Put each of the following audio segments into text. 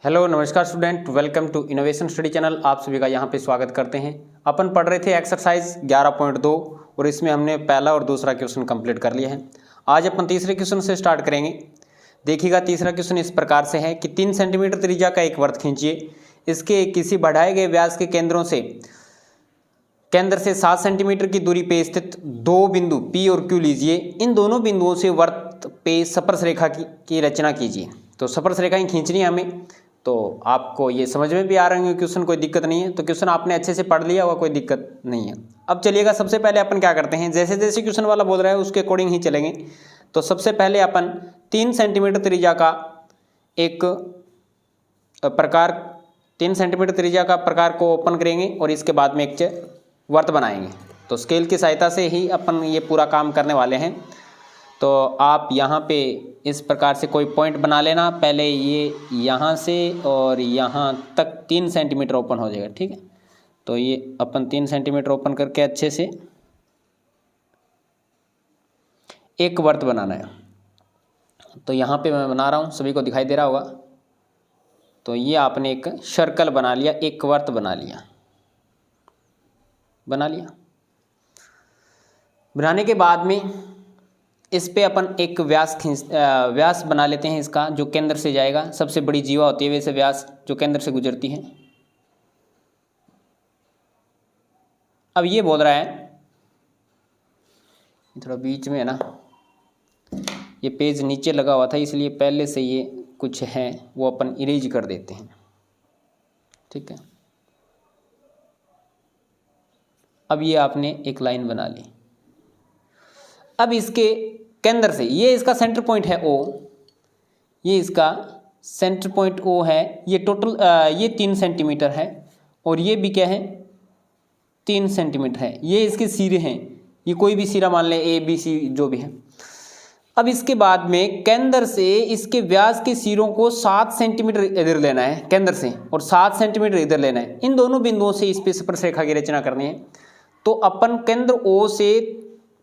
Hello नमस्कार student, welcome to innovation study channel. आप सभी का यहाँ पे स्वागत करते हैं। अपन पढ़ रहे थे एक्सरसाइज 11.2 और इसमें हमने पहला और दूसरा क्वेश्चन कंप्लीट कर लिया है। आज अपन तीसरे क्वेश्चन से स्टार्ट करेंगे। देखिएगा, तीसरा क्वेश्चन इस प्रकार से है कि 3 सेंटीमीटर त्रिज्या का एक वृत्त खींचिए। इसके किसी बढ़ाए गए व्यास के केंद्र से 7 सेंटीमीटर की दूरी पे स्थित दो बिंदु P और Q लीजिए। इन दोनों बिंदुओं से वृत्त पे स्पर्श रेखा की रचना कीजिए। तो स्पर्श रेखाएं खींचनी है हमें। तो आपको ये समझ में भी आ रहे हैं क्वेश्चन, कोई दिक्कत नहीं है। तो क्वेश्चन आपने अच्छे से पढ़ लिया होगा, कोई दिक्कत नहीं है। अब चलिएगा, सबसे पहले अपन क्या करते हैं, जैसे जैसे क्वेश्चन वाला बोल रहा है उसके अकॉर्डिंग ही चलेंगे। तो सबसे पहले अपन 3 सेंटीमीटर त्रिज्या का एक प्रकार 3 सेंटीमीटर त्रिज्या का प्रकार को ओपन करेंगे और इसके बाद में एक वृत्त बनाएंगे। तो स्केल की सहायता से ही अपन ये पूरा काम करने वाले हैं। तो आप यहाँ पे इस प्रकार से कोई पॉइंट बना लेना। पहले ये यहाँ से और यहाँ तक 3 सेंटीमीटर ओपन हो जाएगा, ठीक है। तो ये अपन 3 सेंटीमीटर ओपन करके अच्छे से एक वृत्त बनाना है। तो यहाँ पे मैं बना रहा हूँ, सभी को दिखाई दे रहा होगा। तो ये आपने एक सर्कल बना लिया, एक वृत्त बना लिया। बनाने के बाद में इस पे अपन एक व्यास बना लेते हैं इसका, जो केंद्र से जाएगा। सबसे बड़ी जीवा होती है वैसे व्यास, जो केंद्र से गुजरती है। अब ये बोल रहा है, थोड़ा बीच में है ना, ये पेज नीचे लगा हुआ था इसलिए पहले से ये कुछ है वो अपन इरेज कर देते हैं, ठीक है। अब ये आपने एक लाइन बना ली। अब इसके केंद्र से, ये इसका सेंटर पॉइंट है O, ये इसका सेंटर पॉइंट O है। ये टोटल ये 3 सेंटीमीटर है और ये भी क्या है, 3 सेंटीमीटर है। ये इसके सिरे हैं, ये कोई भी सिरा मान लें, ABC जो भी है। अब इसके बाद में केंद्र से इसके व्यास के सिरों को 7 सेंटीमीटर इधर लेना है केंद्र से, और 7 सेंटीमीटर इधर लेना है। इन दोनों बिंदुओं से इस पे स्पर्श रेखा की रचना करनी है। तो अपन केंद्र O से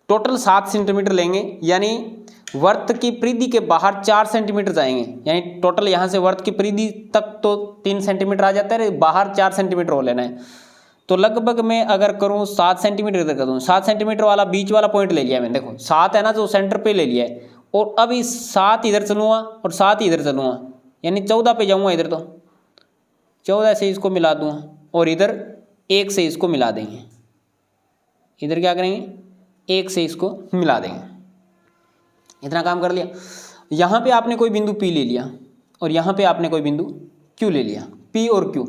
टोटल 7 सेंटीमीटर लेंगे, यानी वृत्त की परिधि के बाहर 4 सेंटीमीटर जाएंगे। यानी टोटल यहाँ से वृत्त की परिधि तक तो 3 सेंटीमीटर आ जाता है, बाहर 4 सेंटीमीटर हो लेना है। तो लगभग मैं अगर करूँ 7 सेंटीमीटर इधर कर दूँ, 7 सेंटीमीटर वाला बीच वाला पॉइंट ले लिया मैंने। देखो 7 है ना, जो सेंटर पे ले लिया है। और अब इस 7 इधर चलूँगा और 7 इधर चलूँगा, यानी 14 पे जाऊँगा इधर। तो 14 से इसको मिला दूँगा और इधर 1 से इसको मिला देंगे। इधर क्या करेंगे, 1 से इसको मिला देंगे। इतना काम कर लिया। यहाँ पे आपने कोई बिंदु P ले लिया और यहाँ पे आपने कोई बिंदु Q ले लिया। P और Q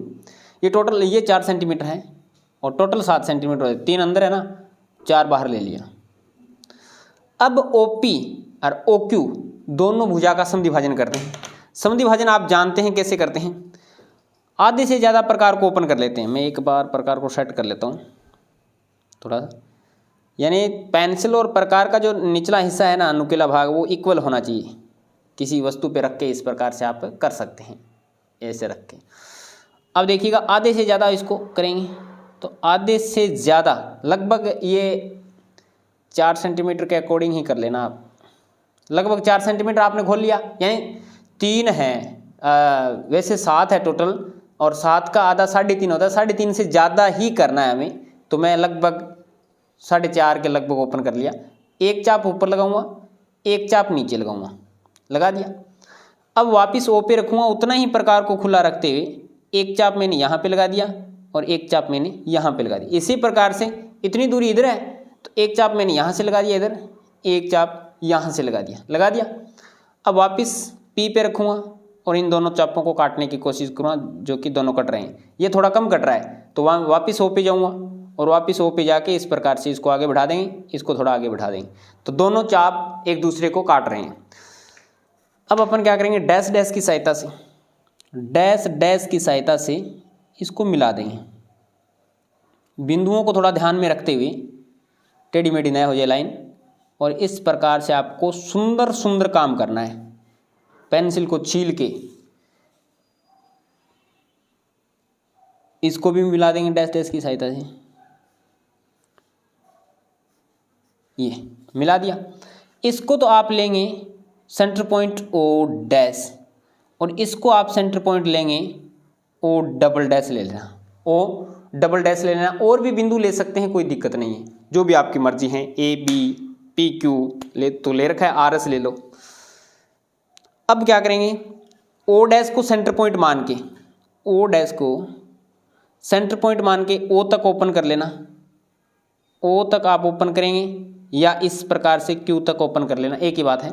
ये टोटल, ये 4 सेंटीमीटर है और टोटल 7 सेंटीमीटर है। 3 अंदर है ना, 4 बाहर ले लिया। अब OP और OQ दोनों भुजा का समद्विभाजन करते हैं। समद्विभाजन आप जानते हैं कैसे करते हैं। आधे से ज़्यादा प्रकार को ओपन कर लेते हैं। मैं एक बार प्रकार को सेट कर लेता हूँ थोड़ा सा, यानी पेंसिल और प्रकार का जो निचला हिस्सा है ना, नुकीला भाग, वो इक्वल होना चाहिए। किसी वस्तु पे रख के इस प्रकार से आप कर सकते हैं, ऐसे रख के। अब देखिएगा, आधे से ज़्यादा इसको करेंगे। तो आधे से ज़्यादा लगभग ये 4 सेंटीमीटर के अकॉर्डिंग ही कर लेना आप। लगभग 4 सेंटीमीटर आपने खोल लिया, यानी 3 है, वैसे 7 है टोटल, और 7 का आधा 3.5 होता है। 3.5 से ज़्यादा ही करना है हमें। तो मैं लगभग 4.5 के लगभग ओपन कर लिया। एक चाप ऊपर लगाऊंगा, एक चाप नीचे लगाऊंगा, लगा दिया। अब वापस O पे रखूँगा, उतना ही प्रकार को खुला रखते हुए एक चाप मैंने यहाँ पे लगा दिया और एक चाप मैंने यहाँ पे लगा दिया। इसी प्रकार से इतनी दूरी इधर है तो एक चाप मैंने यहाँ से लगा दिया इधर, एक चाप यहाँ से लगा दिया। अब वापस P पे रखूँगा और इन दोनों चापों को काटने की कोशिश करूँगा, जो कि दोनों कट रहे हैं। ये थोड़ा कम कट रहा है तो वहाँ वापस O पे जाऊँगा और वापस O पे जाके इस प्रकार से इसको आगे बढ़ा देंगे, इसको थोड़ा आगे बढ़ा देंगे। तो दोनों चाप एक दूसरे को काट रहे हैं। अब अपन क्या करेंगे, डैश डैश की सहायता से इसको मिला देंगे। बिंदुओं को थोड़ा ध्यान में रखते हुए, टेढ़ी मेढ़ी न हो जाए लाइन। और इस प्रकार से आपको सुंदर सुंदर काम करना है। पेंसिल को छील के इसको भी मिला देंगे डैश डैश की सहायता से। ये मिला दिया। इसको तो आप लेंगे सेंटर पॉइंट O डैश और इसको आप सेंटर पॉइंट लेंगे ओ डबल डैश ले लेना, ओ डबल डैश ले लेना। और भी बिंदु ले सकते हैं, कोई दिक्कत नहीं है, जो भी आपकी मर्जी है। ए बी पी क्यू ले तो ले रखा है, आर एस ले लो। अब क्या करेंगे, ओ डैश को सेंटर पॉइंट मान के, ओ डैश को सेंटर पॉइंट मान के ओ तक ओपन कर लेना। ओ तक आप ओपन करेंगे या इस प्रकार से क्यू तक ओपन कर लेना, एक ही बात है।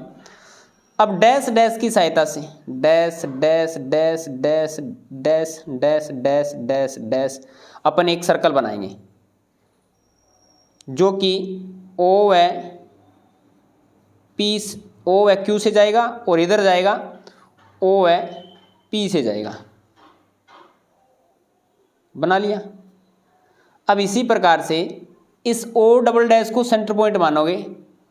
अब डैश डैश की सहायता से dash dash dash dash dash dash dash dash dash अपन एक सर्कल बनाएंगे जो कि ओ है पी, ओ है क्यू से जाएगा और इधर जाएगा ओ है पी से जाएगा। बना लिया। अब इसी प्रकार से इस ओ डबल डैश को सेंटर पॉइंट मानोगे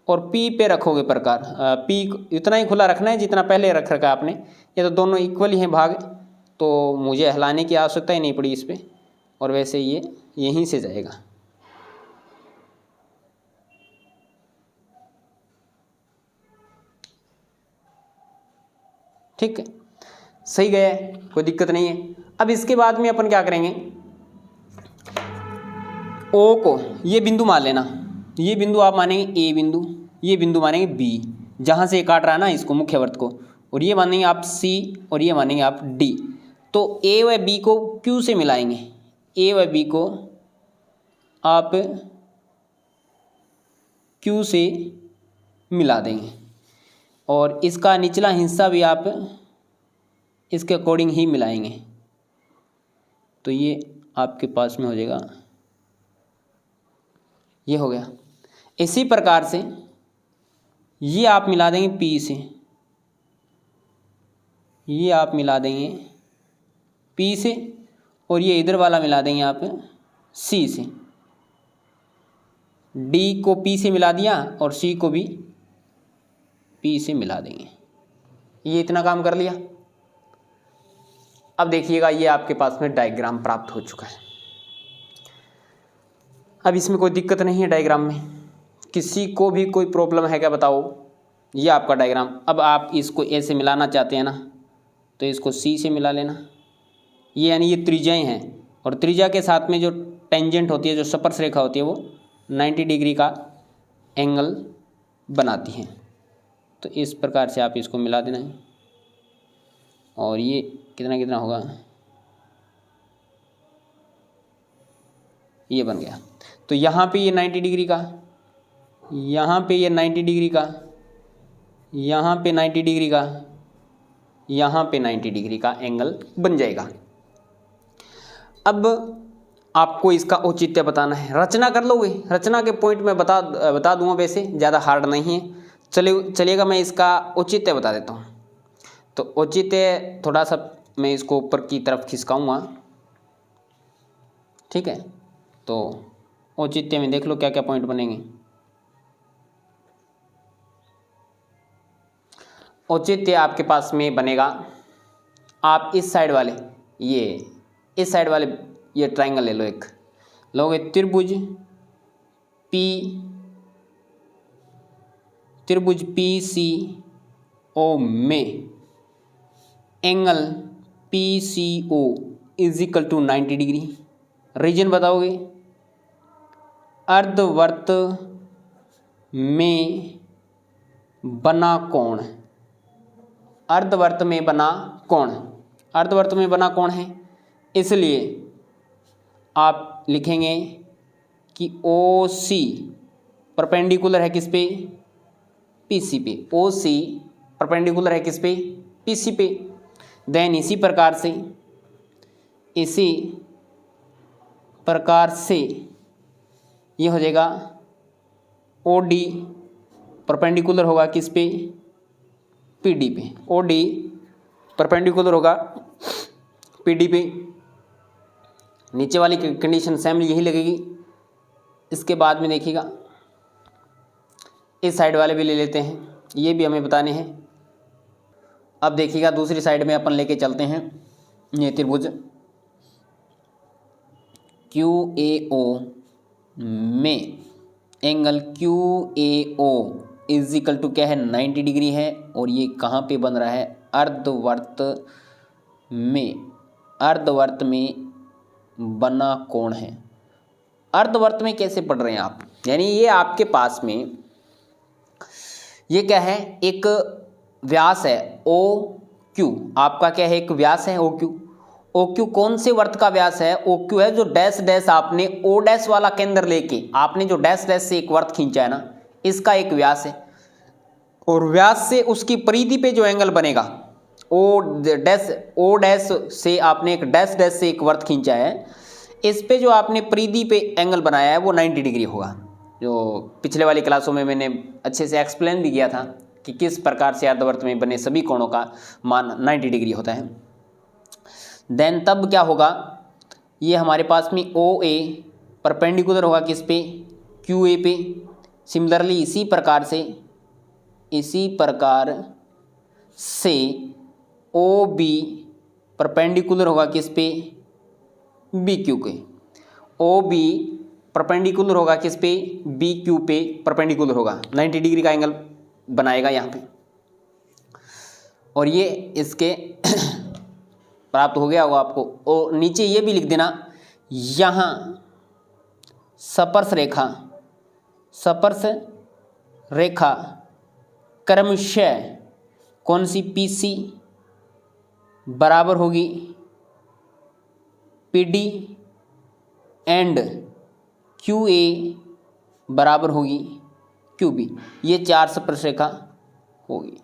और पी पे रखोगे प्रकार, पी इतना ही खुला रखना है जितना पहले रख रखा है आपने। ये तो दोनों इक्वल ही हैं भाग, तो मुझे हिलाने की आवश्यकता ही नहीं पड़ी इस पर, और वैसे ये यहीं से जाएगा। ठीक है, सही गया है, कोई दिक्कत नहीं है। अब इसके बाद में अपन क्या करेंगे, ओ को ये बिंदु मान लेना, ये बिंदु आप मानेंगे ए बिंदु, ये बिंदु मानेंगे बी, जहाँ से काट रहा है ना इसको मुख्य वर्त को, और ये मानेंगे आप सी और ये मानेंगे आप डी। तो ए व बी को क्यू से मिलाएंगे, ए व बी को आप क्यू से मिला देंगे और इसका निचला हिस्सा भी आप इसके अकॉर्डिंग ही मिलाएंगे। तो ये आपके पास में हो जाएगा, ये हो गया। इसी प्रकार से ये आप मिला देंगे पी से, ये आप मिला देंगे पी से, और ये इधर वाला मिला देंगे आप सी से। डी को पी से मिला दिया और सी को भी पी से मिला देंगे। ये इतना काम कर लिया। अब देखिएगा ये आपके पास में डायग्राम प्राप्त हो चुका है। अब इसमें कोई दिक्कत नहीं है डायग्राम में, किसी को भी कोई प्रॉब्लम है क्या बताओ। ये आपका डायग्राम। अब आप इसको ए से मिलाना चाहते हैं ना, तो इसको सी से मिला लेना। ये यानी ये त्रिज्याएं हैं, और त्रिज्या के साथ में जो टेंजेंट होती है, जो स्पर्श रेखा होती है, वो 90 डिग्री का एंगल बनाती हैं। तो इस प्रकार से आप इसको मिला देना है। और ये कितना कितना होगा, ये बन गया। तो यहाँ पे ये 90 डिग्री का, यहाँ पे ये 90 डिग्री का, यहाँ पे 90 डिग्री का, यहाँ पे 90 डिग्री का एंगल बन जाएगा। अब आपको इसका औचित्य बताना है। रचना कर लोगे, रचना के पॉइंट में बता दूंगा, वैसे ज़्यादा हार्ड नहीं है। चलिएगा मैं इसका औचित्य बता देता हूँ। तो औचित्य थोड़ा सा मैं इसको ऊपर की तरफ खिसकाऊंगा, ठीक है। तो औचित्य में देख लो क्या क्या पॉइंट बनेंगे। औचित्य आपके पास में बनेगा, आप इस साइड वाले, ये इस साइड वाले ये ट्रायंगल ले लो, एक लोगे त्रिभुज पी सी ओ में angle P C O is equal to 90 degree. Reason बताओगे, अर्धवर्त में बना कोण, अर्धवर्त में बना कोण, अर्धवर्त में बना कोण है, इसलिए आप लिखेंगे कि ओ सी परपेंडिकुलर है किस पे, पी सी पे। ओ सी परपेंडिकुलर है किस पे, पी सी पे। देन इसी प्रकार से ये हो जाएगा ओ डी परपेंडिकुलर होगा किस पे, पी डी पे। ओ डी परपेंडिकुलर होगा पी डी पे। नीचे वाली कंडीशन सेम यही लगेगी। इसके बाद में देखिएगा इस साइड वाले भी ले लेते हैं, ये भी हमें बताने हैं। अब देखिएगा दूसरी साइड में अपन लेके चलते हैं। ये त्रिभुज क्यू ए ओ में angle Q A O is equal to क्या है, 90 डिग्री है। और ये कहाँ पे बन रहा है, अर्धवर्त में बना कोण है। अर्धवर्त में कैसे पढ़ रहे हैं आप, यानी ये आपके पास में ये क्या है, एक व्यास है ओ क्यू, आपका क्या है, एक व्यास है ओ क्यू। ओ क्यू कौन से वर्त का व्यास है, ओ क्यू है जो डैश डैश आपने ओ डैश वाला केंद्र लेके आपने जो डैश डैश से एक वर्त खींचा है ना, इसका एक व्यास है। और व्यास से उसकी परिधि पे जो एंगल बनेगा, ओ डैश से आपने एक डैश डैश से एक वर्त खींचा है, इस पे जो आपने परिधि पे एंगल बनाया है वो 90 डिग्री होगा। जो पिछले वाली क्लासों में मैंने अच्छे से एक्सप्लेन भी किया था कि किस प्रकार से अर्धवर्त में बने सभी कोणों का मान 90 डिग्री होता है। देन तब क्या होगा, ये हमारे पास में ओ ए परपेंडिकुलर होगा किस पे, क्यू ए पे। सिमिलरली इसी प्रकार से ओ बी परपेंडिकुलर होगा किस पे, बी क्यू के। ओ बी परपेंडिकुलर होगा किस पे, बी क्यू पे परपेंडिकुलर होगा, 90 डिग्री का एंगल बनाएगा यहाँ पे। और ये इसके प्राप्त हो गया होगा आपको। और नीचे ये भी लिख देना, यहाँ स्पर्श रेखा क्रमशः कौन सी, पी सी बराबर होगी P D and Q A बराबर होगी क्यू बी। ये 4 स्पर्श रेखा होगी।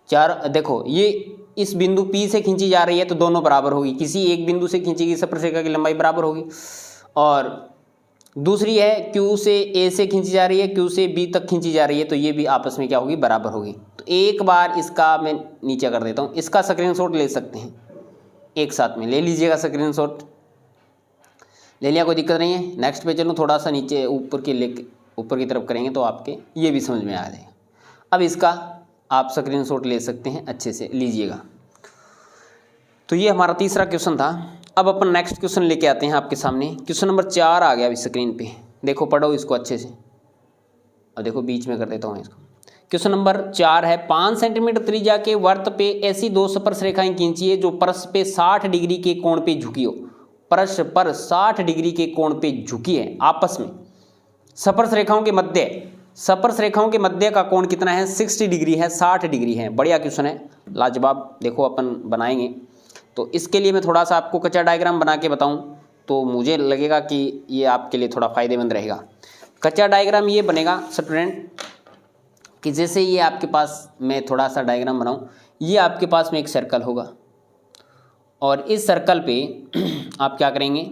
4 देखो, ये इस बिंदु P से खींची जा रही है तो दोनों बराबर होगी, किसी एक बिंदु से खींची गई स्पर्श रेखा की लंबाई बराबर होगी। और दूसरी है Q से A से खींची जा रही है, Q से B तक खींची जा रही है, तो ये भी आपस में क्या होगी, बराबर होगी। तो एक बार इसका मैं नीचे कर देता हूँ, इसका स्क्रीनशॉट ले सकते हैं, एक साथ में ले लीजिएगा स्क्रीनशॉट। ले लिया, कोई दिक्कत नहीं है। नेक्स्ट पे चलो, थोड़ा सा नीचे ऊपर की तरफ करेंगे तो आपके ये भी समझ में आ जाएगा। अब इसका आप स्क्रीनशॉट ले सकते हैं, अच्छे से लीजिएगा। तो ये हमारा तीसरा क्वेश्चन था। अब अपन नेक्स्ट क्वेश्चन लेके आते हैं आपके सामने। क्वेश्चन नंबर 4 आ गया अभी स्क्रीन पे, देखो पढ़ो इसको अच्छे से। और देखो बीच में कर देता हूँ इसको। क्वेश्चन नंबर 4 है, 5 सेंटीमीटर त्रिज्या के वर्त पे ऐसी 2 स्पर्श रेखाएं खींचिए जो परस्पर पे 60 डिग्री के कोण पे झुकी हो। परस्पर 60 डिग्री के कोण पे झुकी है आपस में। स्पर्श रेखाओं के मध्य का कोण कितना है, 60 डिग्री है, 60 डिग्री है। बढ़िया क्वेश्चन है, लाजवाब। देखो अपन बनाएंगे तो इसके लिए मैं थोड़ा सा आपको कच्चा डायग्राम बना के बताऊं तो मुझे लगेगा कि ये आपके लिए थोड़ा फ़ायदेमंद रहेगा। कच्चा डायग्राम ये बनेगा स्टूडेंट कि जैसे ये आपके पास, मैं थोड़ा सा डायग्राम बनाऊं, ये आपके पास में एक सर्कल होगा और इस सर्कल पे आप क्या करेंगे,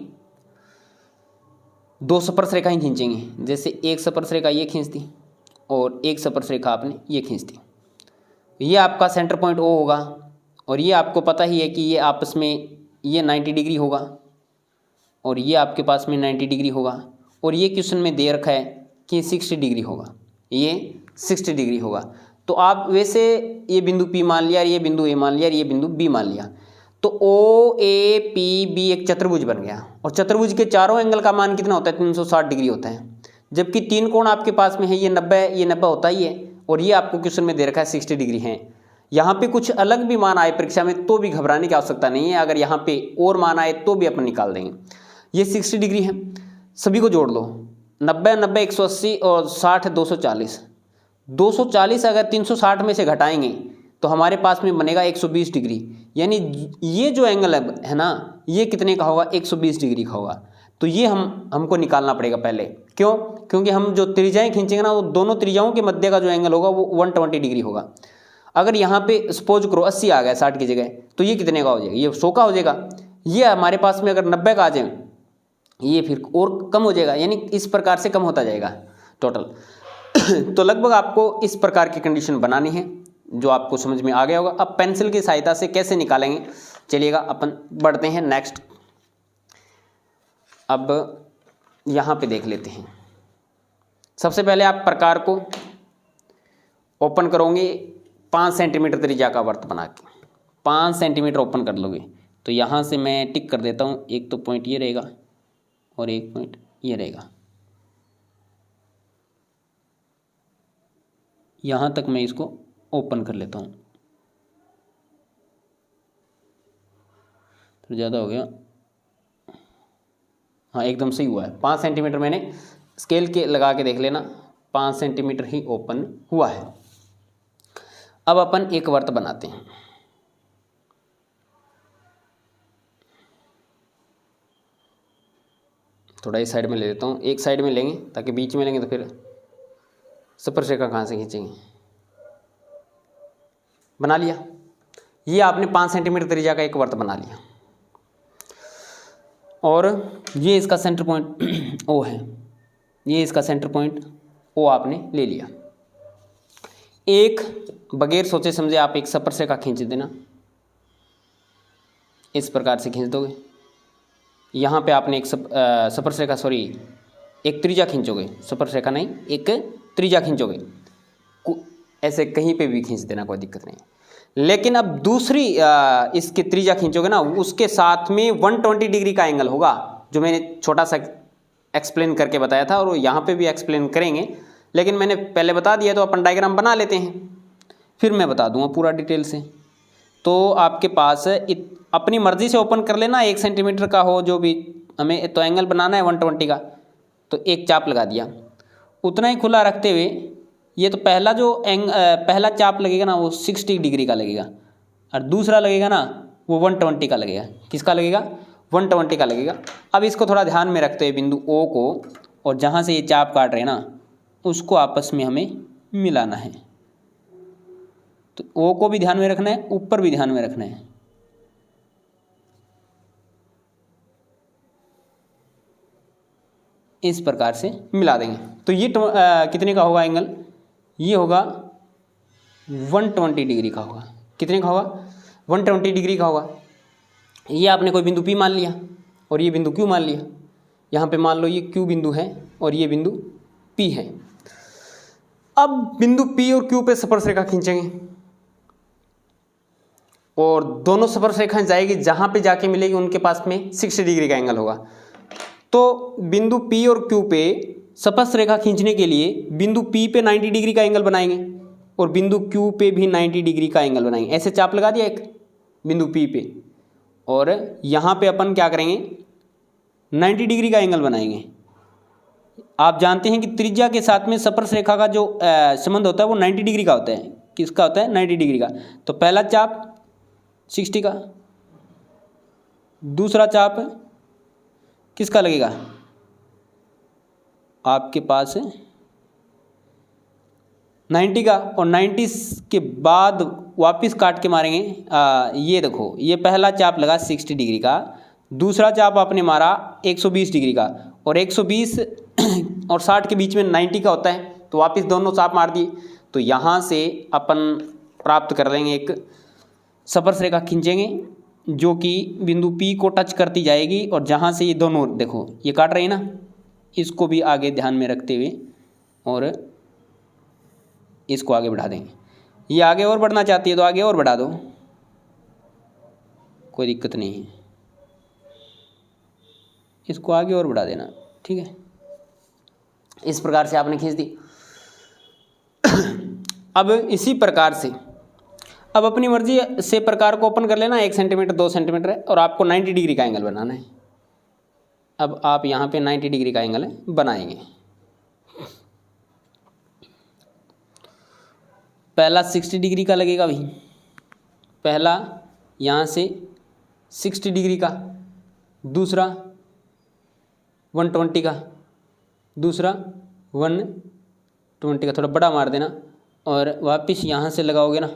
2 स्पर्श रेखाएं खींचेंगे। जैसे एक स्पर्श रेखा ये खींच दी और एक स्पर्श रेखा आपने ये खींच दी। ये आपका सेंटर पॉइंट O होगा और ये आपको पता ही है कि ये आपस में ये 90 डिग्री होगा और ये आपके पास में 90 डिग्री होगा। और ये क्वेश्चन में दे रखा है कि 60 डिग्री होगा, ये 60 डिग्री होगा। तो आप वैसे ये बिंदु P मान लिया, ये बिंदु A मान लिया, ये बिंदु B मान लिया, तो OAPB एक चतुर्भुज बन गया। और चतुर्भुज के चारों एंगल का मान कितना होता है, 360 डिग्री होता है। जबकि 3 कोण आपके पास में है, ये 90 है, ये 90 होता ही है और ये आपको क्वेश्चन में दे रखा है 60 डिग्री है। यहाँ पे कुछ अलग भी मान आए परीक्षा में तो भी घबराने की आवश्यकता नहीं है। अगर यहाँ पे और मान आए तो भी अपन निकाल देंगे। ये 60 डिग्री है, सभी को जोड़ लो, 90 90 180 और 60 240। 240 अगर 360 में से घटाएंगे तो हमारे पास में बनेगा 120 डिग्री। यानी ये जो एंगल है ना, ये कितने का होगा, 120 डिग्री का होगा। तो ये हमको निकालना पड़ेगा पहले। क्यों? क्योंकि हम जो त्रिज्याएं खींचेंगे ना, वो दोनों त्रिज्याओं के मध्य का जो एंगल होगा वो 120 डिग्री होगा। अगर यहाँ पे सपोज करो 80 आ गया 60 की जगह, तो ये कितने का हो जाएगा, ये 100 का हो जाएगा। ये हमारे पास में अगर 90 का आ जाए, ये फिर और कम हो जाएगा, यानी इस प्रकार से कम होता जाएगा टोटल। तो लगभग आपको इस प्रकार की कंडीशन बनानी है, जो आपको समझ में आ गया होगा। अब पेंसिल की सहायता से कैसे निकालेंगे, चलिएगा अपन बढ़ते हैं नेक्स्ट। अब यहाँ पे देख लेते हैं। सबसे पहले आप प्रकार को ओपन करोगे 5 सेंटीमीटर त्रिज्या का वर्त बना के, 5 सेंटीमीटर ओपन कर लोगे। तो यहाँ से मैं टिक कर देता हूँ, एक तो पॉइंट ये रहेगा और एक पॉइंट ये रहेगा। यहाँ तक मैं इसको ओपन कर लेता हूँ। थोड़ा ज़्यादा हो गया, हाँ एकदम सही हुआ है। 5 सेंटीमीटर मैंने स्केल के लगा के देख लेना, 5 सेंटीमीटर ही ओपन हुआ है। अब अपन एक वर्त बनाते हैं। थोड़ा इस साइड में ले लेता हूँ, एक साइड में लेंगे ताकि बीच में लेंगे तो फिर स्पर्शरेखा कहाँ से खींचेंगे। बना लिया, ये आपने 5 सेंटीमीटर त्रिज्या का एक वर्त बना लिया और ये इसका सेंटर पॉइंट ओ है, ये इसका सेंटर पॉइंट ओ आपने ले लिया। एक बगैर सोचे समझे आप एक स्पर्शरेखा खींच देना, इस प्रकार से खींच दोगे। यहाँ पे आपने एक स्पर्शरेखा एक त्रिज्या खींचोगे, स्पर्शरेखा नहीं एक त्रिज्या खींचोगे, ऐसे कहीं पे भी खींच देना, कोई दिक्कत नहीं। लेकिन अब दूसरी इसकी त्रिज्या खींचोगे ना, उसके साथ में 120 डिग्री का एंगल होगा, जो मैंने छोटा सा एक्सप्लेन करके बताया था और यहाँ पे भी एक्सप्लेन करेंगे, लेकिन मैंने पहले बता दिया तो अपन डायग्राम बना लेते हैं, फिर मैं बता दूंगा पूरा डिटेल से। तो आपके पास अपनी मर्जी से ओपन कर लेना, 1 सेंटीमीटर का हो जो भी, हमें तो एंगल बनाना है 120 का, तो एक चाप लगा दिया। उतना ही खुला रखते हुए ये तो पहला चाप लगेगा ना वो 60 डिग्री का लगेगा और दूसरा लगेगा ना वो 120 का लगेगा। किसका लगेगा? 120 का लगेगा। अब इसको थोड़ा ध्यान में रखते हुए बिंदु ओ को और जहाँ से ये चाप काट रहे हैं ना उसको आपस में हमें मिलाना है। तो ओ को भी ध्यान में रखना है, ऊपर भी ध्यान में रखना है। इस प्रकार से मिला देंगे तो ये कितने का होगा एंगल? ये होगा 120 डिग्री का होगा। कितने का होगा? 120 डिग्री का होगा। ये आपने कोई बिंदु P मान लिया और ये बिंदु Q मान लिया। यहाँ पे मान लो ये Q बिंदु है और ये बिंदु P है। अब बिंदु P और Q पे स्पर्शरेखा खींचेंगे और दोनों स्पर्शरेखाएं जाएगी, जहाँ पे जाके मिलेगी उनके पास में 60 डिग्री का एंगल होगा। तो बिंदु P और Q पे स्पर्शरेखा खींचने के लिए बिंदु P पे 90 डिग्री का एंगल बनाएंगे और बिंदु Q पे भी 90 डिग्री का एंगल बनाएंगे। ऐसे चाप लगा दिया एक बिंदु P पे और यहाँ पे अपन क्या करेंगे 90 डिग्री का एंगल बनाएंगे। आप जानते हैं कि त्रिज्या के साथ में स्पर्शरेखा का जो संबंध होता है वो 90 डिग्री का होता है। किसका होता है? 90 डिग्री का। तो पहला चाप 60 का, दूसरा चाप किसका लगेगा? आपके पास 90 का और 90 के बाद वापस काट के मारेंगे। ये देखो ये पहला चाप लगा 60 डिग्री का, दूसरा चाप आपने मारा 120 डिग्री का और 120 और 60 के बीच में 90 का होता है, तो वापस दोनों चाप मार दिए। तो यहाँ से अपन प्राप्त कर लेंगे एक स्पर्शरेखा खींचेंगे जो कि बिंदु P को टच करती जाएगी और जहाँ से ये दोनों देखो ये काट रहे हैं ना, इसको भी आगे ध्यान में रखते हुए और इसको आगे बढ़ा देंगे। ये आगे और बढ़ना चाहती है तो आगे और बढ़ा दो, कोई दिक्कत नहीं है। इसको आगे और बढ़ा देना, ठीक है। इस प्रकार से आपने खींच दी। अब इसी प्रकार से अब अपनी मर्जी से प्रकार को ओपन कर लेना, 1 सेंटीमीटर 2 सेंटीमीटर है और आपको 90 डिग्री का एंगल बनाना है। अब आप यहाँ पे 90 डिग्री का एंगल बनाएंगे। पहला 60 डिग्री का लगेगा भाई, पहला यहाँ से 60 डिग्री का, दूसरा 120 का, दूसरा 120 का, थोड़ा बड़ा मार देना और वापस यहाँ से लगाओगे ना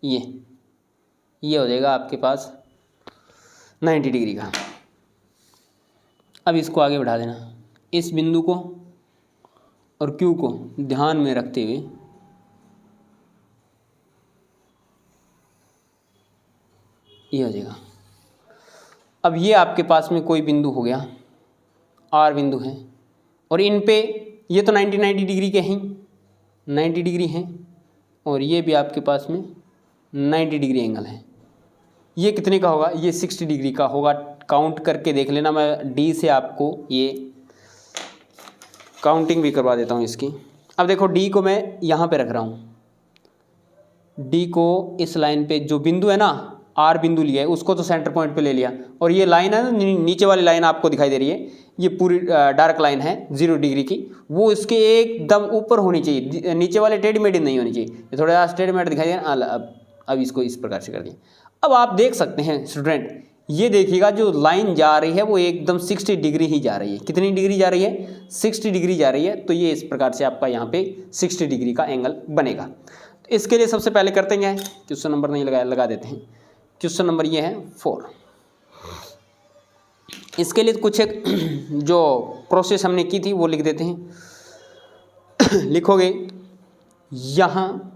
ये हो जाएगा आपके पास 90 डिग्री का। अब इसको आगे बढ़ा देना, इस बिंदु को और Q को ध्यान में रखते हुए ये हो जाएगा। अब ये आपके पास में कोई बिंदु हो गया, R बिंदु है और इन पे ये तो 90 डिग्री के हैं, 90 डिग्री हैं और ये भी आपके पास में 90 डिग्री एंगल है। ये कितने का होगा? ये 60 डिग्री का होगा। काउंट करके देख लेना, मैं D से आपको ये काउंटिंग भी करवा देता हूँ इसकी। अब देखो D को मैं यहाँ पे रख रहा हूँ, D को इस लाइन पे जो बिंदु है ना आर बिंदु लिया है उसको तो सेंटर पॉइंट पे ले लिया, और ये लाइन है ना नीचे वाली लाइन आपको दिखाई दे रही है, ये पूरी डार्क लाइन है 0 डिग्री की, वो इसके एकदम ऊपर होनी चाहिए, नीचे वाले टेढ़ी मेढ़ी नहीं होनी चाहिए। ये थोड़ा सा टेढ़ी मेढ़ी दिखाई दे रहा, अब इसको इस प्रकार से कर दिया। अब आप देख सकते हैं स्टूडेंट, ये देखिएगा जो लाइन जा रही है वो एकदम 60 डिग्री ही जा रही है। कितनी डिग्री जा रही है? 60 डिग्री जा रही है। तो ये इस प्रकार से आपका यहाँ पे 60 डिग्री का एंगल बनेगा। तो इसके लिए सबसे पहले करते हैं क्वेश्चन नंबर नहीं लगाया, लगा देते हैं। क्वेश्चन नंबर ये है 4। इसके लिए कुछ एक जो प्रोसेस हमने की थी वो लिख देते हैं। लिखोगे यहाँ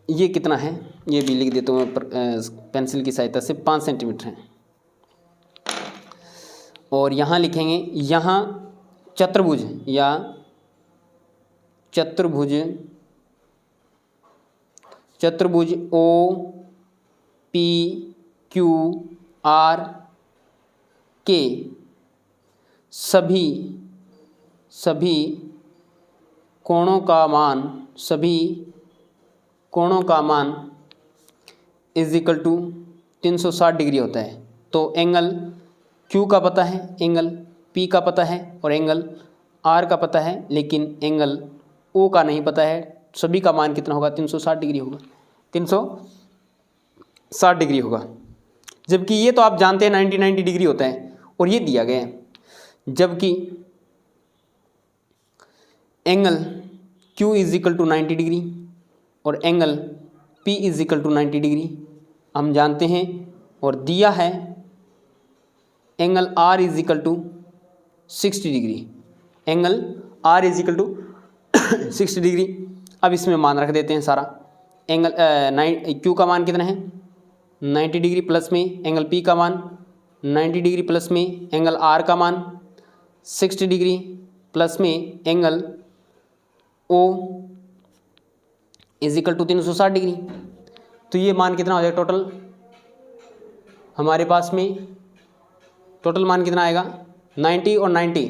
ये कितना है, ये भी लिख देता हूँ पेंसिल की सहायता से, 5 सेंटीमीटर है। और यहाँ लिखेंगे, यहाँ चतुर्भुज या चतुर्भुज ओ पी क्यू आर के सभी कोणों का मान इज इक्वल टू 360 डिग्री होता है। तो एंगल Q का पता है, एंगल P का पता है और एंगल R का पता है, लेकिन एंगल O का नहीं पता है। सभी का मान कितना होगा? 360 डिग्री होगा, 360 डिग्री होगा। जबकि ये तो आप जानते हैं 90 डिग्री होता है, और ये दिया गया है। जबकि angle Q is equal to 90 degree और angle P is equal to 90 degree हम जानते हैं, और दिया है angle R is equal to 60 degree, angle R is equal to 60 degree. अब इसमें मान रख देते हैं सारा। एंगल Q का मान कितना है? 90 डिग्री प्लस में एंगल P का मान 90 डिग्री प्लस में एंगल R का मान 60 डिग्री प्लस में angle O is equal to 360 degree. तो ये मान कितना हो जाएगा टोटल? हमारे पास में टोटल मान कितना आएगा? 90 और 90,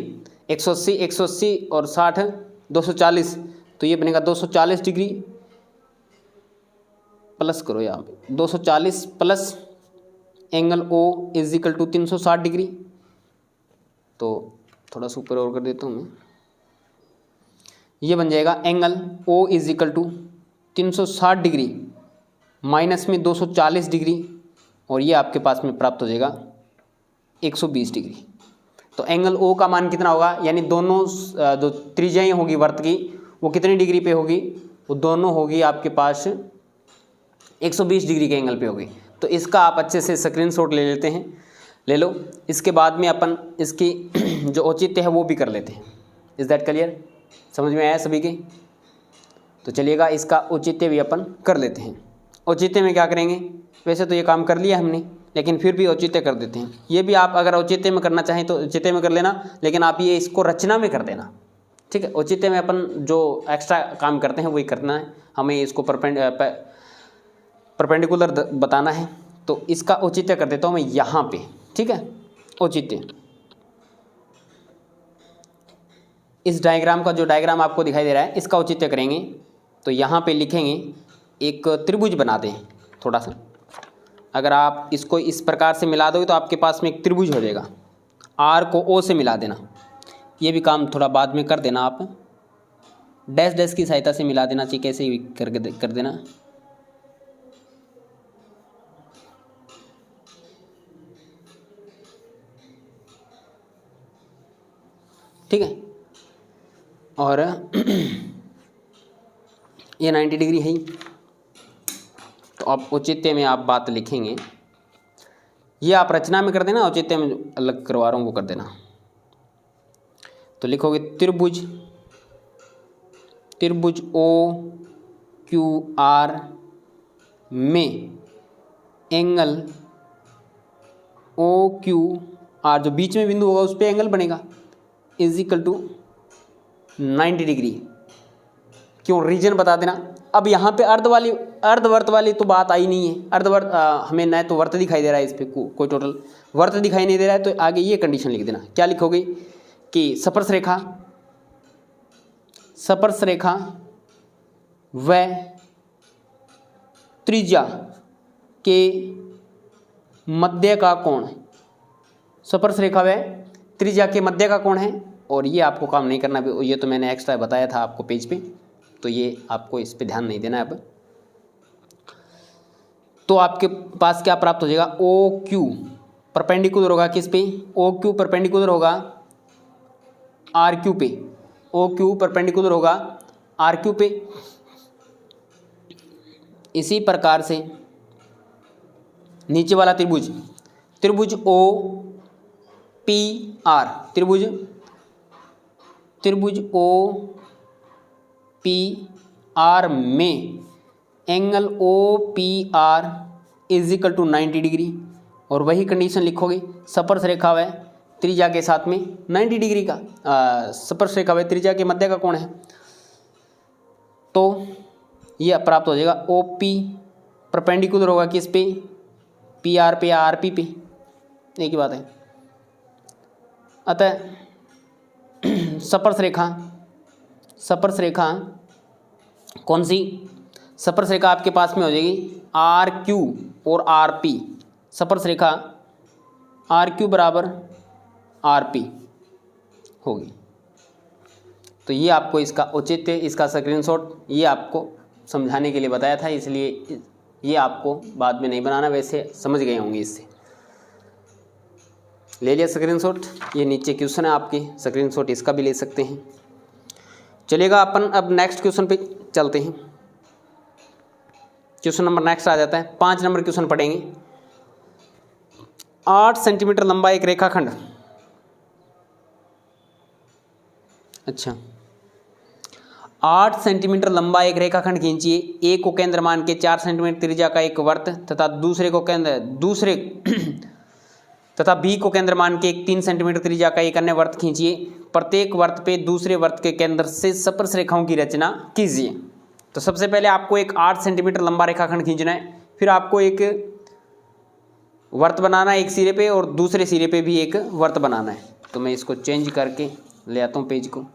180 और 60, 240। तो ये बनेगा 240 डिग्री प्लस करो यहाँ पे 240 plus angle O is equal to 360 degree. तो थोड़ा सा ऊपर और कर देता हूँ मैं, ये बन जाएगा angle O is equal to 360 degree minus में 240 डिग्री, और ये आपके पास में प्राप्त हो जाएगा 120 डिग्री। तो एंगल O का मान कितना होगा? यानी दोनों जो त्रिज्याएं होगी वर्त की वो कितनी डिग्री पे होगी? वो दोनों होगी आपके पास 120 डिग्री के एंगल पे होगी। तो इसका आप अच्छे से स्क्रीनशॉट ले लेते हैं, ले लो। इसके बाद में अपन इसकी जो औचित्य है वो भी कर लेते हैं। Is that clear? समझ में आया सभी के? तो चलिएगा इसका औचित्य भी अपन कर लेते हैं। औचित्य में क्या करेंगे? वैसे तो ये काम कर लिया हमने, लेकिन फिर भी औचित्य कर देते हैं। ये भी आप अगर औचित्य में करना चाहें तो औचित्य में कर लेना, लेकिन आप ये इसको रचना में कर देना, ठीक है? औचित्य में अपन जो एक्स्ट्रा काम करते हैं वही करना है, हमें इसको परपेंडिकुलर बताना है। तो इसका औचित्य कर देता हूँ मैं यहाँ पे, ठीक है? औचित्य इस डायग्राम का, जो डायग्राम आपको दिखाई दे रहा है, इसका औचित्य करेंगे। तो यहाँ पे लिखेंगे, एक त्रिभुज बना दें थोड़ा सा। अगर आप इसको इस प्रकार से मिला दोगे तो आपके पास में एक त्रिभुज हो जाएगा। R को O से मिला देना, ये भी काम थोड़ा बाद में कर देना। आप डैश डैश की सहायता से मिला देना चाहिए, कैसे भी कर देना। ठीक है? और ये 90 डिग्री है। तो अब औचित्य में आप बात लिखेंगे, ये आप रचना में कर देना, औचित्य में अलग करवा रहा हूँ वो कर देना। तो लिखोगे त्रिभुज OQR में एंगल OQR जो बीच में बिंदु होगा उस पर एंगल बनेगा इज इक्वल टू 90 डिग्री। क्यों? रीजन बता देना। अब यहाँ पे अर्धवर्त वाली तो बात आई नहीं है। अर्धवर्त हमें न तो वर्त दिखाई दे रहा है, इस पर कोई टोटल वर्त दिखाई नहीं दे रहा है। तो आगे ये कंडीशन लिख देना। क्या लिखोगे कि स्पर्श रेखा वह त्रिज्या के मध्य का कोण, स्पर्श रेखा वह त्रिज्या के मध्य का कोण है। और ये आपको काम नहीं करना, ये तो मैंने एक्स्ट्रा बताया था आपको पेज पे, तो ये आपको इस पे ध्यान नहीं देना है अब। तो आपके पास क्या प्राप्त हो जाएगा, ओ क्यू परपेंडिकुलर होगा किस पे, ओ क्यू परपेंडिकुलर होगा आर क्यू पे, ओ क्यू परपेंडिकुलर होगा आर क्यू पे। इसी प्रकार से नीचे वाला त्रिभुज, त्रिभुज ओ पी आर, त्रिभुज ओ पी आर में angle O P R is equal to 90 degree. और वही कंडीशन लिखोगे, स्पर्श रेखा वह त्रिज्या के साथ में 90 डिग्री का स्पर्श रेखा वह त्रिज्या के मध्य का कोण है। तो ये प्राप्त हो जाएगा ओ पी परपेंडिकुलर होगा किस पे, पी आर पे या आर पी पे, एक ही बात है। अतः स्पर्श रेखा कौन सी, स्पर्श रेखा आपके पास में हो जाएगी आर क्यू और आर पी, स्पर्श रेखा आर क्यू बराबर आर पी होगी। तो ये आपको इसका औचित्य, इसका स्क्रीनशॉट ये आपको समझाने के लिए बताया था, इसलिए ये आपको बाद में नहीं बनाना, वैसे समझ गए होंगे। इससे ले लिया स्क्रीनशॉट, ये नीचे क्वेश्चन है आपके, स्क्रीनशॉट इसका भी ले सकते हैं। चलिएगा अपन अब नेक्स्ट क्वेश्चन पे चलते हैं। क्वेश्चन नंबर नेक्स्ट आ जाता है, 5 नंबर क्वेश्चन पढ़ेंगे। 8 सेंटीमीटर लंबा एक रेखाखंड, अच्छा 8 सेंटीमीटर लंबा एक रेखाखंड खींचिए। एक को केंद्र मान के 4 सेंटीमीटर त्रिज्या का एक वृत्त तथा तथा बी को केंद्र मान के एक 3 सेंटीमीटर त्रिज्या का एक अन्य वृत्त खींचिए। प्रत्येक वृत्त पे दूसरे वृत्त के केंद्र से स्पर्श रेखाओं की रचना कीजिए। तो सबसे पहले आपको एक 8 सेंटीमीटर लंबा रेखाखंड खींचना है, फिर आपको एक वर्त बनाना है एक सिरे पे और दूसरे सिरे पे भी एक वर्त बनाना है। तो मैं इसको चेंज करके ले आता हूँ पेज को।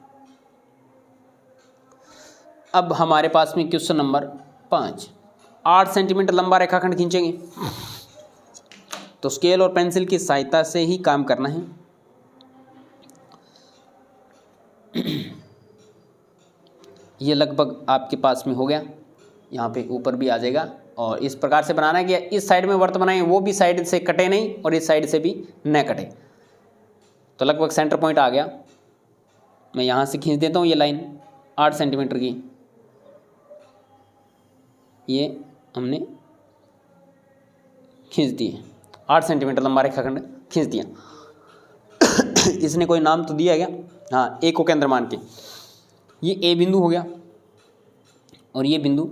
अब हमारे पास में क्वेश्चन नंबर 5, 8 सेंटीमीटर लंबा रेखाखंड खींचेंगे। तो स्केल और पेंसिल की सहायता से ही काम करना है। ये लगभग आपके पास में हो गया, यहाँ पे ऊपर भी आ जाएगा। और इस प्रकार से बनाना है कि इस साइड में वर्त बनाएंगे, वो भी साइड से कटे नहीं और इस साइड से भी न कटे। तो लगभग सेंटर पॉइंट आ गया। मैं यहाँ से खींच देता हूँ ये लाइन 8 सेंटीमीटर की, ये हमने खींच दी है। 8 सेंटीमीटर लंबा रेखाखंड खींच दिया। इसने कोई नाम तो दिया क्या, हाँ, ए को केंद्र मान के ये ए बिंदु हो गया और ये बिंदु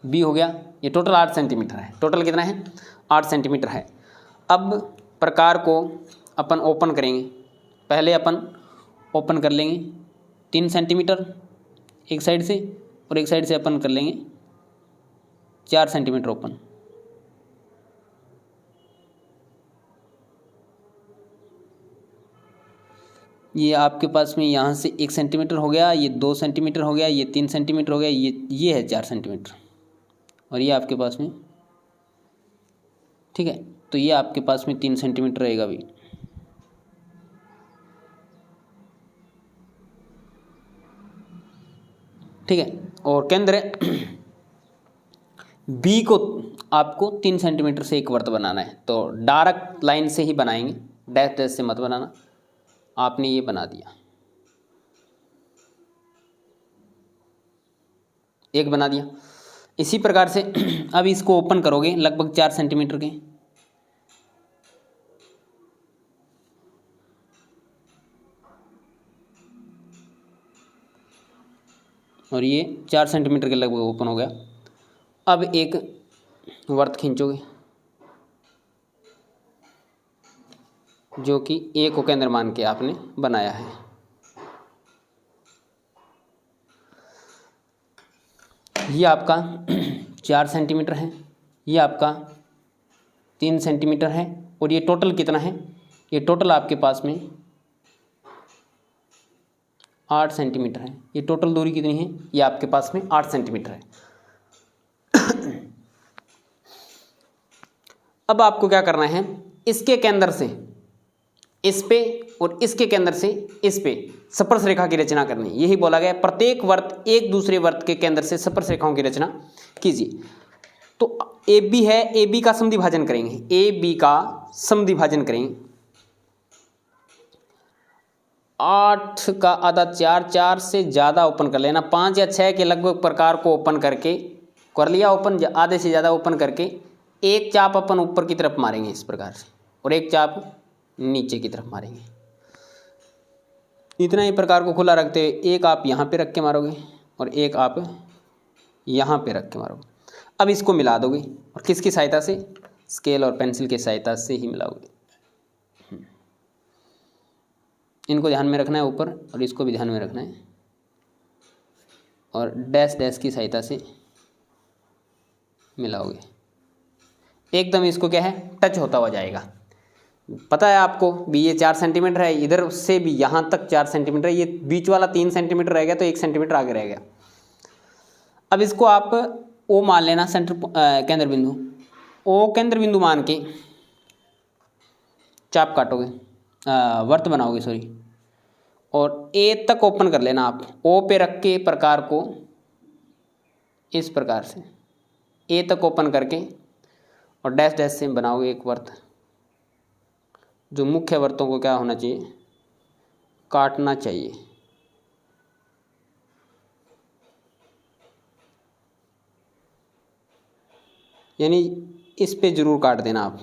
बी हो गया। ये टोटल 8 सेंटीमीटर है। टोटल कितना है, 8 सेंटीमीटर है। अब प्रकार को अपन ओपन करेंगे। पहले अपन ओपन कर लेंगे 3 सेंटीमीटर एक साइड से और एक साइड से अपन कर लेंगे 4 सेंटीमीटर ओपन। ये आपके पास में यहाँ से 1 सेंटीमीटर हो गया, ये 2 सेंटीमीटर हो गया, ये 3 सेंटीमीटर हो गया, ये है 4 सेंटीमीटर और ये आपके पास में, ठीक है। तो ये आपके पास में 3 सेंटीमीटर रहेगा भी, ठीक है। और केंद्र बी को आपको 3 सेंटीमीटर से एक वर्त बनाना है। तो डायरेक्ट लाइन से ही बनाएंगे, डैश डैश से मत बनाना। आपने ये बना दिया, एक बना दिया। इसी प्रकार से अब इसको ओपन करोगे लगभग 4 सेंटीमीटर के, और ये 4 सेंटीमीटर के लगभग ओपन हो गया। अब एक वर्त खींचोगे जो कि ए को केंद्र मान के आपने बनाया है। ये आपका 4 सेंटीमीटर है, ये आपका 3 सेंटीमीटर है और ये टोटल कितना है, ये टोटल आपके पास में 8 सेंटीमीटर है। ये टोटल दूरी कितनी है, ये आपके पास में 8 सेंटीमीटर है। अब आपको क्या करना है, इसके केंद्र से इस पे और इसके केंद्र से इस पे स्पर्श रेखा की रचना करनी। यही बोला गया, प्रत्येक वर्त एक दूसरे वर्त के केंद्र से स्पर्श रेखाओं की रचना कीजिए। तो ए बी है, ए बी का समद्विभाजन करेंगे, ए बी का समद्विभाजन करेंगे। 8 का आधा 4, 4 से ज़्यादा ओपन कर लेना, 5 या 6 के लगभग प्रकार को ओपन करके कर लिया ओपन, आधे से ज़्यादा ओपन करके एक चाप अपन ऊपर की तरफ मारेंगे इस प्रकार से, और एक चाप नीचे की तरफ मारेंगे। इतना ही प्रकार को खुला रखते हुए एक आप यहाँ पे रख के मारोगे और एक आप यहाँ पे रख के मारोगे। अब इसको मिला दोगे, और किसकी सहायता से, स्केल और पेंसिल की सहायता से ही मिलाओगे। इनको ध्यान में रखना है ऊपर, और इसको भी ध्यान में रखना है, और डैश डैश की सहायता से मिलाओगे। एकदम इसको क्या है, टच होता हुआ जाएगा। पता है आपको भी ये 4 सेंटीमीटर है, इधर से भी यहाँ तक 4 सेंटीमीटर है, ये बीच वाला 3 सेंटीमीटर रह गया तो 1 सेंटीमीटर आगे रह गया। अब इसको आप ओ मान लेना, सेंटर केंद्र बिंदु, ओ केंद्र बिंदु मान के चाप काटोगे, वर्त बनाओगे सॉरी, और ए तक ओपन कर लेना आप। ओ पे रख के प्रकार को इस प्रकार से ए तक ओपन करके और डैश डैश से बनाओगे एक वर्त, जो मुख्य वर्तों को क्या होना चाहिए, काटना चाहिए। यानी इस पे जरूर काट देना आप।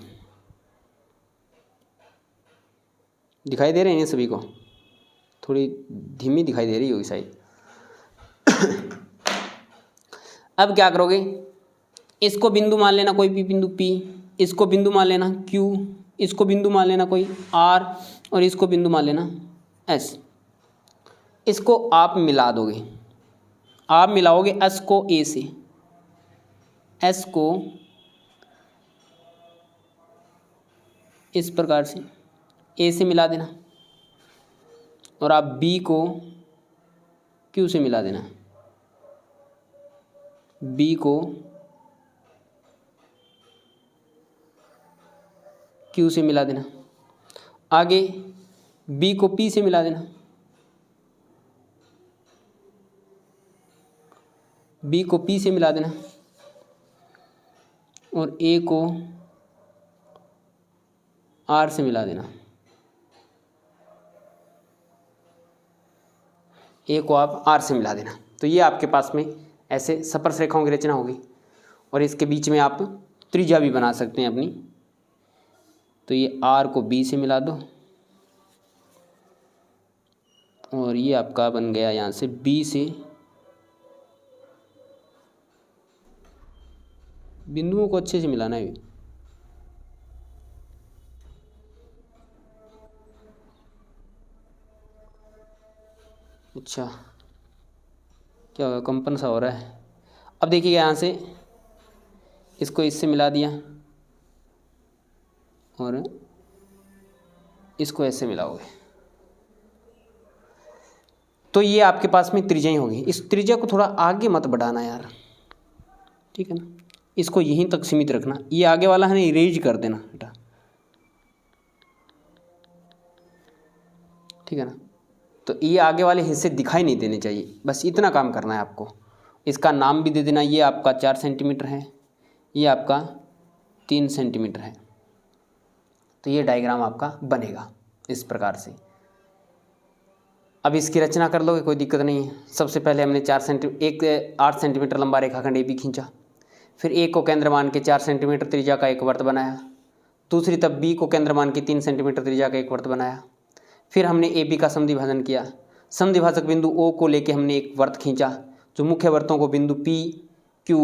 दिखाई दे रहे हैं सभी को, थोड़ी धीमी दिखाई दे रही होगी शायद। अब क्या करोगे, इसको बिंदु मान लेना कोई भी बिंदु P, इसको बिंदु मान लेना Q, इसको बिंदु मान लेना कोई R, और इसको बिंदु मान लेना S। इसको आप मिला दोगे, आप मिलाओगे S को A से, S को इस प्रकार से A से मिला देना, और आप B को Q से मिला देना, B को Q से मिला देना, आगे B को P से मिला देना, B को P से मिला देना, और A को R से मिला देना। A को आप R से मिला देना। तो ये आपके पास में ऐसे स्पर्श रेखाओं की रचना होगी, और इसके बीच में आप त्रिज्या भी बना सकते हैं अपनी। तो ये R को B से मिला दो, और ये आपका बन गया यहाँ से B से, बिंदुओं को अच्छे से मिलाना है। अच्छा, क्या होगा, कंपन सा हो रहा है। अब देखिए यहाँ से इसको इससे मिला दिया, और इसको ऐसे मिलाओगे, तो ये आपके पास में त्रिज्या ही होगी। इस त्रिज्या को थोड़ा आगे मत बढ़ाना यार, ठीक है ना, इसको यहीं तक सीमित रखना। ये आगे वाला है ना, इरेज कर देना बेटा, ठीक है ना। तो ये आगे वाले हिस्से दिखाई नहीं देने चाहिए, बस इतना काम करना है आपको। इसका नाम भी दे देना, ये आपका 4 सेंटीमीटर है, ये आपका 3 सेंटीमीटर है। तो ये डायग्राम आपका बनेगा इस प्रकार से। अब इसकी रचना कर लोगे, कोई दिक्कत नहीं है। सबसे पहले हमने 8 सेंटीमीटर लंबा रेखाखंड ए बी खींचा, फिर ए को केंद्र मान के 4 सेंटीमीटर त्रिज्या का एक वर्त बनाया, दूसरी तब बी को केंद्र मान के 3 सेंटीमीटर त्रिज्या का एक वर्त बनाया, फिर हमने ए बी का समद्विभाजन किया, समद्विभाजक बिंदु ओ को लेके हमने एक वर्त खींचा, जो मुख्य वर्तों को बिंदु P, Q,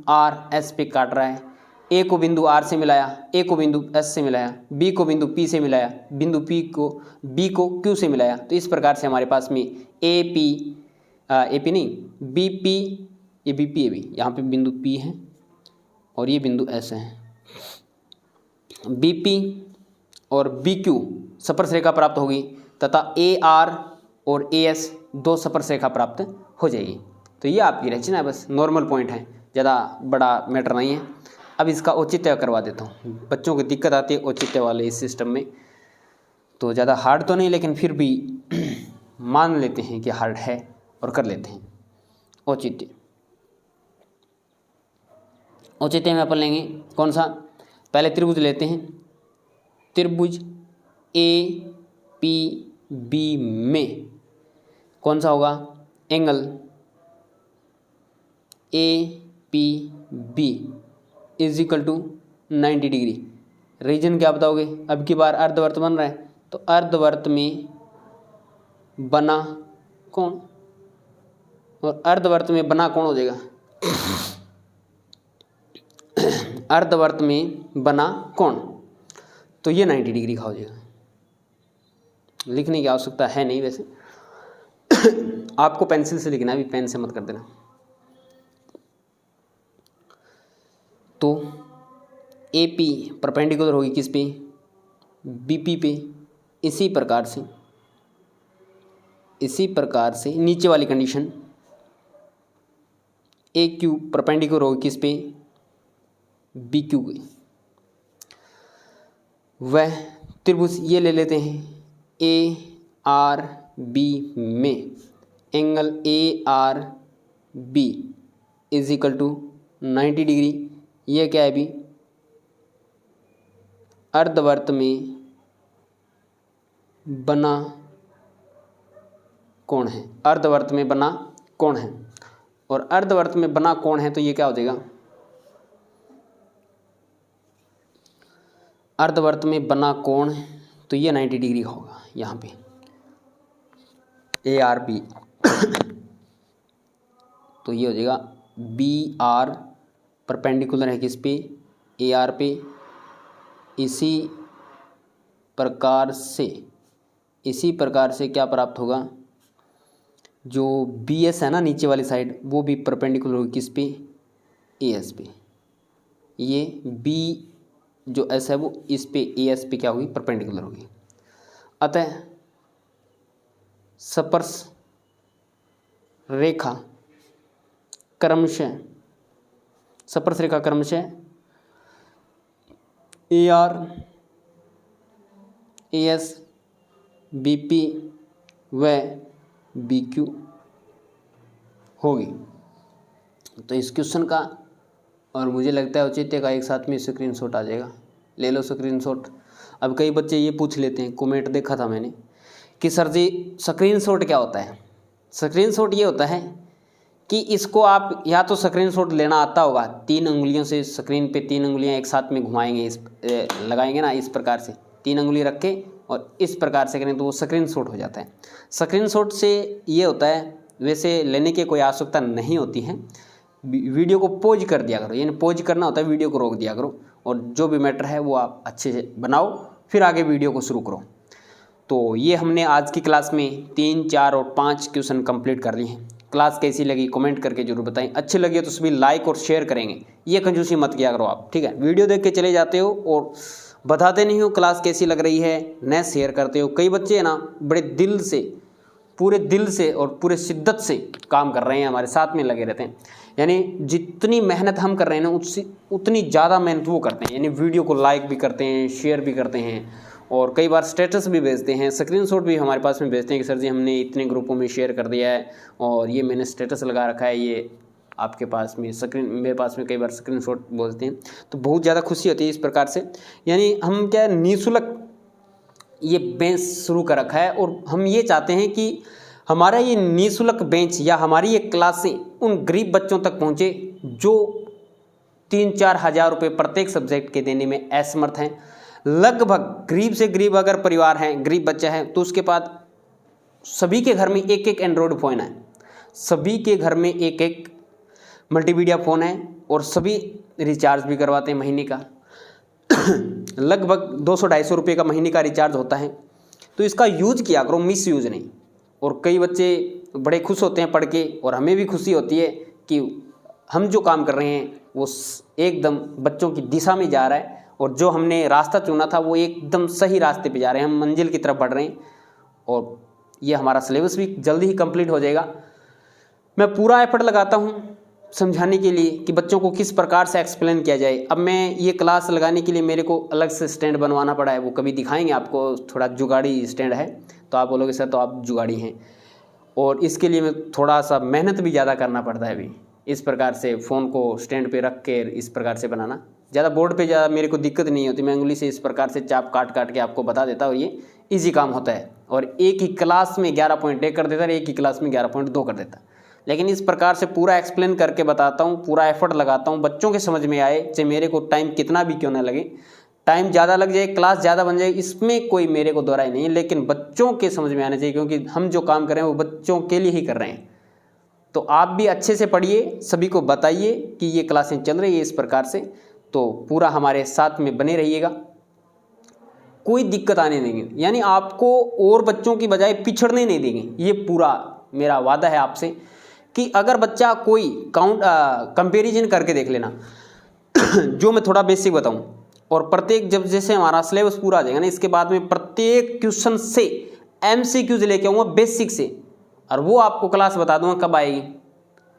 R, S पे काट रहा है। ए को बिंदु R से मिलाया, ए को बिंदु S से मिलाया, बी को बिंदु P से मिलाया, बिंदु B को Q से मिलाया। तो इस प्रकार से हमारे पास में AP नहीं, BP, ये BP AB, यहाँ पे बिंदु P है और ये बिंदु S है। BP और BQ स्पर्श रेखा प्राप्त होगी, तथा AR और AS 2 स्पर्श रेखा प्राप्त हो जाएगी। तो ये आपकी रचना है, बस नॉर्मल पॉइंट है, ज़्यादा बड़ा मैटर नहीं है। अब इसका औचित्य करवा देता हूँ। बच्चों को दिक्कत आती है औचित्य वाले इस सिस्टम में, तो ज़्यादा हार्ड तो नहीं लेकिन फिर भी मान लेते हैं कि हार्ड है और कर लेते हैं। औचित्य, औचित्य में अपन लेंगे कौन सा, पहले त्रिभुज लेते हैं। त्रिभुज ए पी बी में कौन सा होगा, angle A P B is equal to 90 degree. Reason क्या बताओगे, अब की बार अर्धवर्त बन रहा है तो अर्धवर्त में बना कोण, और अर्धवर्त में बना कोण हो जाएगा अर्धवर्त में बना कोण, तो ये 90 डिग्री का हो जाएगा। लिखने की आवश्यकता है नहीं वैसे आपको पेंसिल से लिखना है, अभी पेन से मत कर देना। तो ए पी परपेंडिकुलर होगी किस पे, बी पी पे। इसी प्रकार से नीचे वाली कंडीशन ए क्यू परपेंडिकुलर होगी किस पे, बी क्यू पे। वह त्रिभुज ये ले लेते हैं ए आर बी में angle A R B is equal to 90 degree. ये क्या है अभी, अर्धवर्त में बना कोण है, अर्धवर्त में बना कोण है, और अर्धवर्त में बना कोण है तो ये क्या हो जाएगा, अर्धवर्त में बना कोण तो ये 90 डिग्री होगा यहाँ पे ए आर बी तो ये हो जाएगा बी आर परपेंडिकुलर है किस पे, ए आर पे। इसी प्रकार से क्या प्राप्त होगा, जो बी एस है ना नीचे वाली साइड वो भी परपेंडिकुलर होगी किस पे, ए एस पे। ये बी जो एस है वो इस पे ए एस पे क्या होगी, परपेंडिकुलर होगी। अतः स्पर्श रेखा क्रमशः A R A S B P व बी क्यू होगी। तो इस क्वेश्चन का और मुझे लगता है औचित्य का एक साथ में स्क्रीनशॉट आ जाएगा, ले लो स्क्रीनशॉट। अब कई बच्चे ये पूछ लेते हैं, कमेंट देखा था मैंने कि सर जी स्क्रीनशॉट क्या होता है। स्क्रीनशॉट ये होता है कि इसको आप या तो स्क्रीनशॉट लेना आता होगा, 3 उंगलियों से स्क्रीन पे 3 उंगलियां एक साथ में घुमाएंगे, इस लगाएंगे ना, इस प्रकार से 3 उंगली रख के और इस प्रकार से करें तो वो स्क्रीनशॉट हो जाता है। स्क्रीनशॉट से ये होता है, वैसे लेने की कोई आवश्यकता नहीं होती है, वीडियो को पॉज कर दिया करो, यानी पॉज करना होता है, वीडियो को रोक दिया करो और जो भी मैटर है वो आप अच्छे से बनाओ, फिर आगे वीडियो को शुरू करो। तो ये हमने आज की क्लास में 3, 4 और 5 क्वेश्चन कंप्लीट कर लिए हैं। क्लास कैसी लगी कमेंट करके जरूर बताएं, अच्छी लगी तो सभी लाइक और शेयर करेंगे, ये कंजूसी मत किया करो आप, ठीक है। वीडियो देख के चले जाते हो और बताते नहीं हो क्लास कैसी लग रही है, न शेयर करते हो। कई बच्चे है ना बड़े दिल से, पूरे दिल से और पूरे शिद्दत से काम कर रहे हैं, हमारे साथ में लगे रहते हैं, यानी जितनी मेहनत हम कर रहे हैं ना उससे उतनी ज़्यादा मेहनत वो करते हैं, यानी वीडियो को लाइक भी करते हैं, शेयर भी करते हैं और कई बार स्टेटस भी भेजते हैं, स्क्रीनशॉट भी हमारे पास में भेजते हैं कि सर जी हमने इतने ग्रुपों में शेयर कर दिया है और ये मैंने स्टेटस लगा रखा है, ये आपके पास में मेरे पास में कई बार स्क्रीनशॉट बोलते हैं। तो बहुत ज़्यादा खुशी होती है इस प्रकार से, यानी हम क्या निःशुल्क ये बेंच शुरू कर रखा है और हम ये चाहते हैं कि हमारा ये निःशुल्क बेंच या हमारी ये क्लासें उन गरीब बच्चों तक पहुँचे जो 3-4 हज़ार रुपये प्रत्येक सब्जेक्ट के देने में असमर्थ हैं। लगभग गरीब से गरीब अगर परिवार हैं, गरीब बच्चा है तो उसके पास सभी के घर में एक एंड्रॉयड फ़ोन है, सभी के घर में एक मल्टीमीडिया फ़ोन है और सभी रिचार्ज भी करवाते हैं महीने का लगभग 200-250 रुपये का महीने का रिचार्ज होता है। तो इसका यूज किया करो, मिस यूज नहीं। और कई बच्चे बड़े खुश होते हैं पढ़ के और हमें भी खुशी होती है कि हम जो काम कर रहे हैं वो एकदम बच्चों की दिशा में जा रहा है और जो हमने रास्ता चुना था वो एकदम सही रास्ते पे जा रहे हैं, हम मंजिल की तरफ बढ़ रहे हैं और ये हमारा सिलेबस भी जल्दी ही कंप्लीट हो जाएगा। मैं पूरा एफर्ट लगाता हूँ समझाने के लिए कि बच्चों को किस प्रकार से एक्सप्लेन किया जाए। अब मैं ये क्लास लगाने के लिए मेरे को अलग से स्टैंड बनवाना पड़ा है, वो कभी दिखाएंगे आपको, थोड़ा जुगाड़ी स्टैंड है। तो आप बोलोगे सर तो आप जुगाड़ी हैं, और इसके लिए मैं थोड़ा सा मेहनत भी ज़्यादा करना पड़ता है। अभी इस प्रकार से फ़ोन को स्टैंड पे रख के इस प्रकार से बनाना, ज़्यादा बोर्ड पे ज़्यादा मेरे को दिक्कत नहीं होती, मैं उंगली से इस प्रकार से चाप काट काट के आपको बता देता हूँ, ये ईजी काम होता है। और एक ही क्लास में 11.1 कर देता है, एक ही क्लास में 11.2 कर देता। लेकिन इस प्रकार से पूरा एक्सप्लेन करके बताता हूँ, पूरा एफर्ट लगाता हूँ, बच्चों के समझ में आए, चाहे मेरे को टाइम कितना भी क्यों ना लगे, टाइम ज़्यादा लग जाए, क्लास ज़्यादा बन जाए, इसमें कोई मेरे को दोहराई नहीं है, लेकिन बच्चों के समझ में आना चाहिए, क्योंकि हम जो काम कर रहे हैं वो बच्चों के लिए ही कर रहे हैं। तो आप भी अच्छे से पढ़िए, सभी को बताइए कि ये क्लासें चल रही है इस प्रकार से, तो पूरा हमारे साथ में बने रहिएगा, कोई दिक्कत आने नहीं देंगे, यानी आपको और बच्चों की बजाय पिछड़ने नहीं देंगे। ये पूरा मेरा वादा है आपसे कि अगर बच्चा कोई कंपैरिजन करके देख लेना जो मैं थोड़ा बेसिक बताऊं, और प्रत्येक जब जैसे हमारा सिलेबस पूरा आ जाएगा ना, इसके बाद में प्रत्येक क्वेश्चन से MCQs लेके आऊँगा बेसिक से, और वो आपको क्लास बता दूंगा कब आएगी।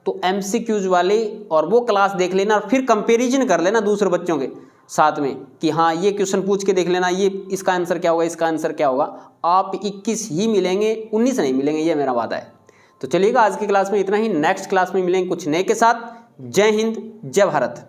तो MCQs वाले और वो क्लास देख लेना, और फिर कंपैरिजन कर लेना दूसरे बच्चों के साथ में कि हाँ ये क्वेश्चन पूछ के देख लेना, ये इसका आंसर क्या होगा, इसका आंसर क्या होगा। आप 21 ही मिलेंगे, 19 नहीं मिलेंगे, ये मेरा वादा है। तो चलिएगा, आज की क्लास में इतना ही, नेक्स्ट क्लास में मिलेंगे कुछ नए के साथ। जय हिंद, जय भारत।